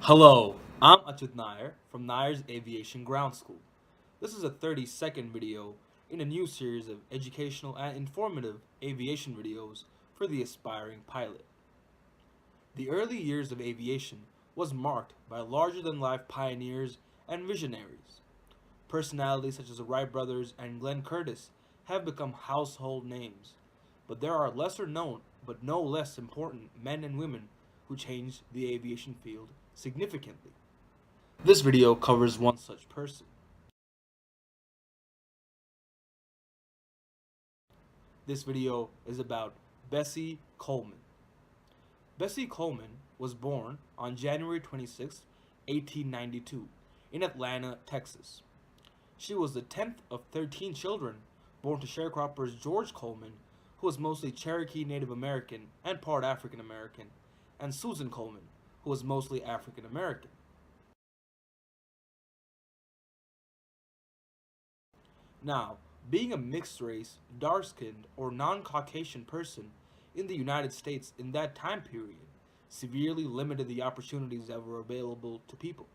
Hello, I'm Achut Nair from Nair's Aviation Ground School. This is a 30-second video in a new series of educational and informative aviation videos for the aspiring pilot. The early years of aviation was marked by larger-than-life pioneers and visionaries. Personalities such as the Wright brothers and Glenn Curtiss have become household names, but there are lesser known but no less important men and women who changed the aviation field significantly. This video covers one such person. This video is about Bessie Coleman. Bessie Coleman was born on January 26, 1892, in Atlanta, Texas. She was the 10th of 13 children born to sharecroppers George Coleman, who was mostly Cherokee Native American and part African American, and Susan Coleman, who was mostly African American. Now, being a mixed race, dark skinned, or non Caucasian person in the United States in that time period severely limited the opportunities that were available to people.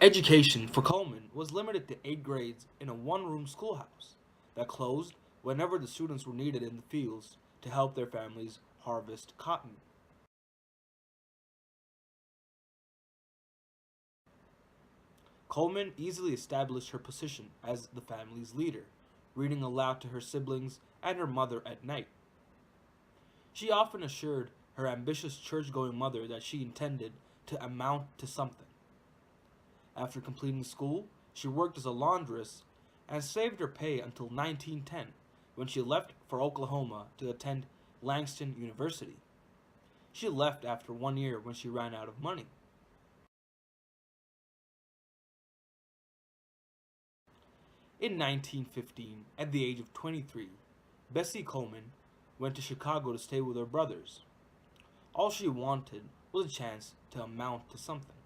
Education for Coleman was limited to 8 grades in a one-room schoolhouse that closed whenever the students were needed in the fields to help their families harvest cotton. Coleman easily established her position as the family's leader, reading aloud to her siblings and her mother at night. She often assured her ambitious church-going mother that she intended to amount to something. After completing school, she worked as a laundress and saved her pay until 1910, when she left for Oklahoma to attend Langston University. She left after 1 year when she ran out of money. In 1915, at the age of 23, Bessie Coleman went to Chicago to stay with her brothers. All she wanted was a chance to amount to something.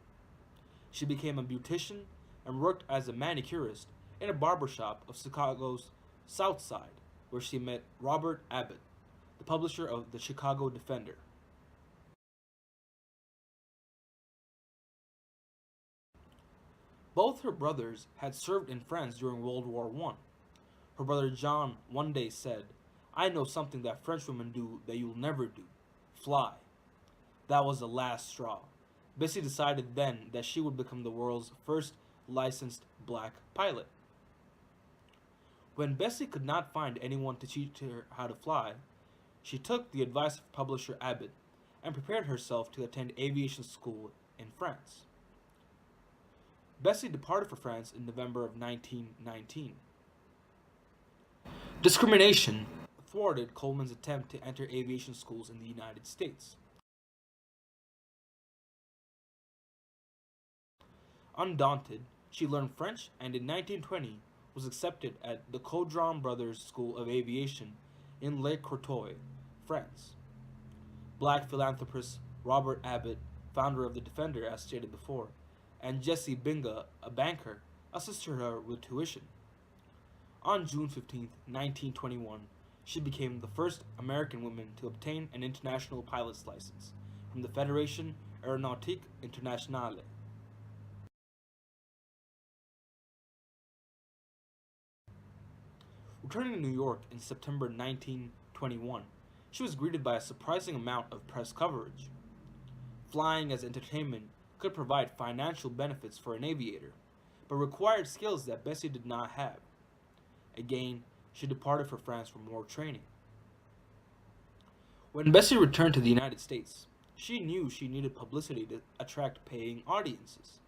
She became a beautician and worked as a manicurist in a barber shop of Chicago's South Side, where she met Robert Abbott, the publisher of the Chicago Defender. Both her brothers had served in France during World War I. Her brother John one day said, "I know something that French women do that you'll never do: fly." That was the last straw. Bessie decided then that she would become the world's first licensed black pilot. When Bessie could not find anyone to teach her how to fly, she took the advice of publisher Abbott and prepared herself to attend aviation school in France. Bessie departed for France in November of 1919. Discrimination thwarted Coleman's attempt to enter aviation schools in the United States. Undaunted, she learned French and in 1920 was accepted at the Caudron Brothers School of Aviation in Le Courtois, France. Black philanthropist Robert Abbott, founder of the Defender as stated before, and Jessie Binga, a banker, assisted her with tuition. On June 15, 1921, she became the first American woman to obtain an international pilot's license from the Fédération Aéronautique Internationale. Returning to New York in September 1921, she was greeted by a surprising amount of press coverage. Flying as entertainment could provide financial benefits for an aviator, but required skills that Bessie did not have. Again, she departed for France for more training. When Bessie returned to the United States, she knew she needed publicity to attract paying audiences.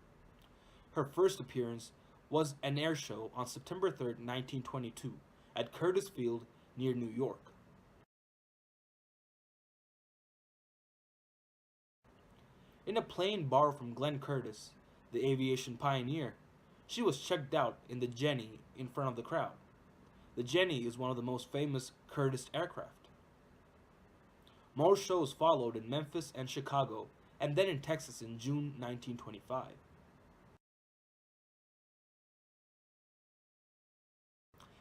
Her first appearance was an air show on September 3, 1922, at Curtis Field near New York. In a plane borrowed from Glenn Curtiss, the aviation pioneer, she was checked out in the Jenny in front of the crowd. The Jenny is one of the most famous Curtiss aircraft. More shows followed in Memphis and Chicago, and then in Texas in June 1925.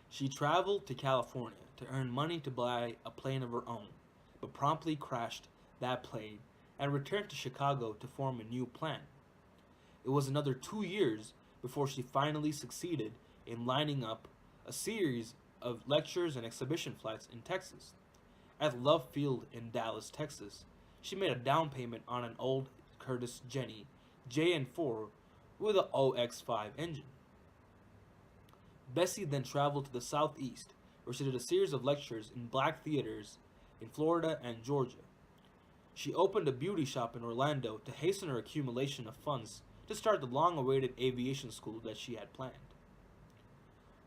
She traveled to California to earn money to buy a plane of her own, but promptly crashed that plane and returned to Chicago to form a new plan. It was another 2 years before she finally succeeded in lining up a series of lectures and exhibition flights in Texas. At Love Field in Dallas, Texas, she made a down payment on an old Curtiss Jenny JN4 with an OX5 engine. Bessie then traveled to the Southeast, where she did a series of lectures in black theaters in Florida and Georgia. She opened a beauty shop in Orlando to hasten her accumulation of funds to start the long-awaited aviation school that she had planned.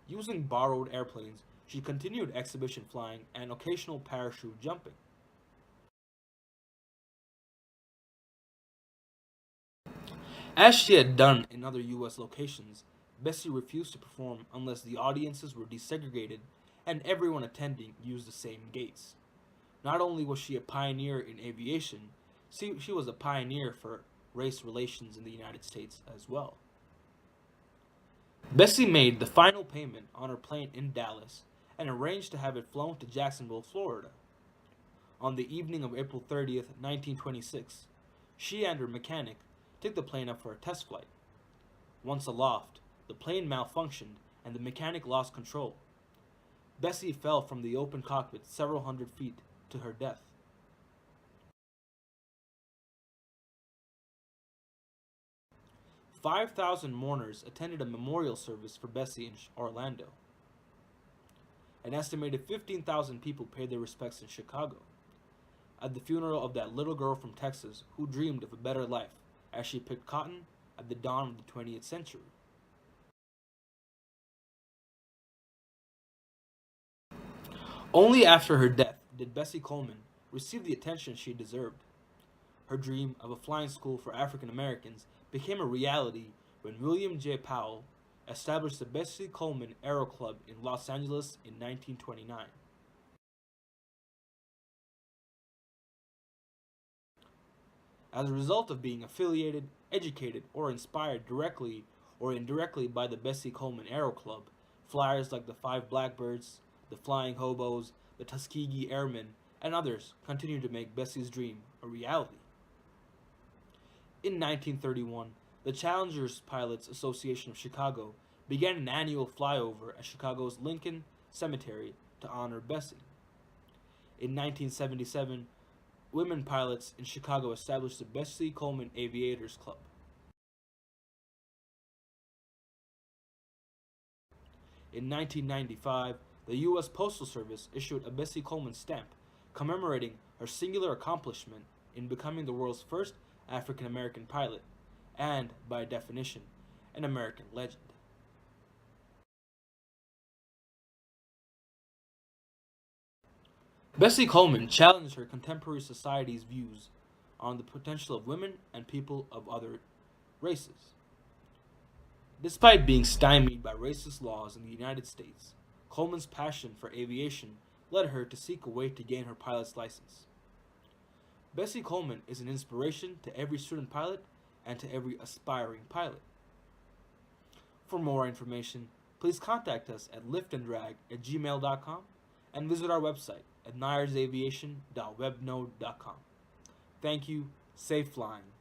Using borrowed airplanes, she continued exhibition flying and occasional parachute jumping. As she had done in other U.S. locations, Bessie refused to perform unless the audiences were desegregated and everyone attending used the same gates. Not only was she a pioneer in aviation, she was a pioneer for race relations in the United States as well. Bessie made the final payment on her plane in Dallas and arranged to have it flown to Jacksonville, Florida. On the evening of April 30th, 1926, she and her mechanic took the plane up for a test flight. Once aloft, the plane malfunctioned and the mechanic lost control. Bessie fell from the open cockpit several hundred feet to her death. 5,000 mourners attended a memorial service for Bessie in Orlando. An estimated 15,000 people paid their respects in Chicago, at the funeral of that little girl from Texas who dreamed of a better life as she picked cotton at the dawn of the 20th century. Only after her death did Bessie Coleman receive the attention she deserved. Her dream of a flying school for African Americans became a reality when William J. Powell established the Bessie Coleman Aero Club in Los Angeles in 1929. As a result of being affiliated, educated, or inspired directly or indirectly by the Bessie Coleman Aero Club, flyers like the Five Blackbirds, the Flying Hobos, the Tuskegee Airmen, and others continue to make Bessie's dream a reality. In 1931, the Challengers Pilots Association of Chicago began an annual flyover at Chicago's Lincoln Cemetery to honor Bessie. In 1977, women pilots in Chicago established the Bessie Coleman Aviators Club. In 1995, the U.S. Postal Service issued a Bessie Coleman stamp commemorating her singular accomplishment in becoming the world's first African American pilot, and, by definition, an American legend. Bessie Coleman challenged her contemporary society's views on the potential of women and people of other races. Despite being stymied by racist laws in the United States, Coleman's passion for aviation led her to seek a way to gain her pilot's license. Bessie Coleman is an inspiration to every student pilot and to every aspiring pilot. For more information, please contact us at liftanddrag@gmail.com and visit our website at nyersaviation.webnode.com. Thank you, safe flying.